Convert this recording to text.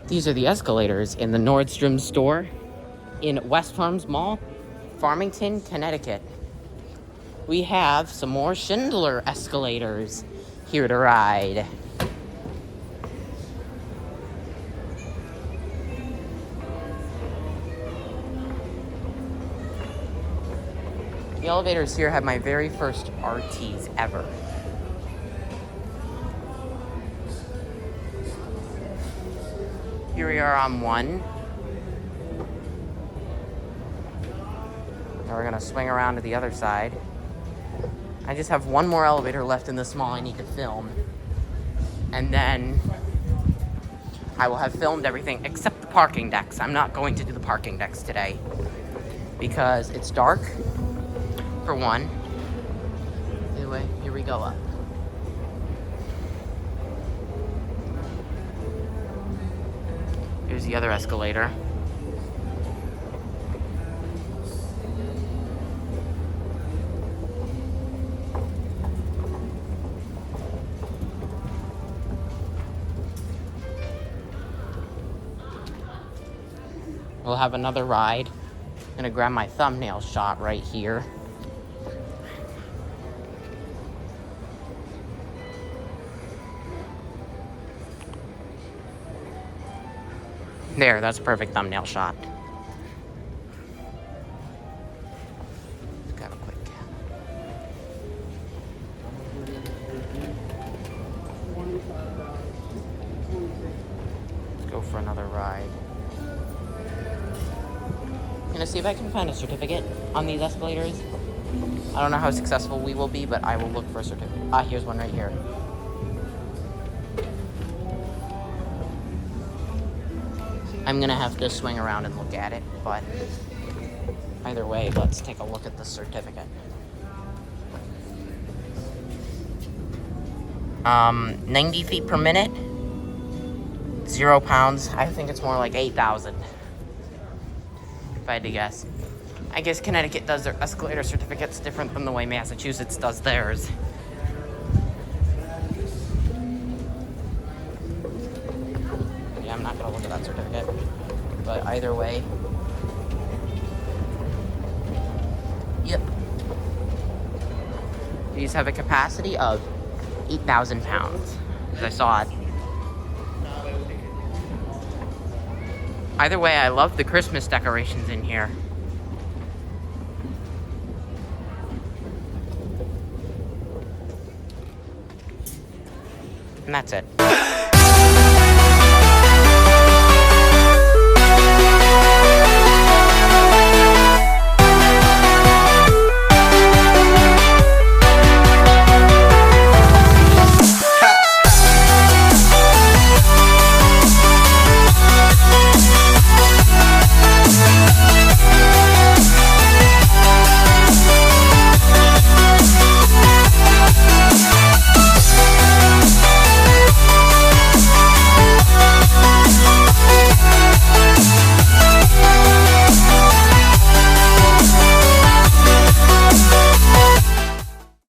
These are the escalators in the Nordstrom store in Westfarms Mall, Farmington, Connecticut. We have some more Schindler escalators here to ride. The elevators here have my very first RTs ever. Here we are on one. Now we're gonna swing around to the other side. I just have one more elevator left in this mall I need to film. And then I will have filmed everything except the parking decks. I'm not going to do the parking decks today because it's dark, for one. Anyway, here we go up. Here's the other escalator. We'll have another ride. I'm gonna grab my thumbnail shot right here. There, that's a perfect thumbnail shot. Got a quick Let's go for another ride. I'm gonna see if I can find a certificate on these escalators. I don't know how successful we will be, but I will look for a certificate. Ah, here's one right here. I'm gonna have to swing around and look at it, but either way, let's take a look at the certificate. 90 feet per minute, 0 pounds. I think it's more like 8,000, if I had to guess. I guess Connecticut does their escalator certificates different than the way Massachusetts does theirs. Yeah, I'm not gonna look at that certificate, but either way. Yep. These have a capacity of 8,000 pounds, as I saw it. Either way, I love the Christmas decorations in here. And that's it.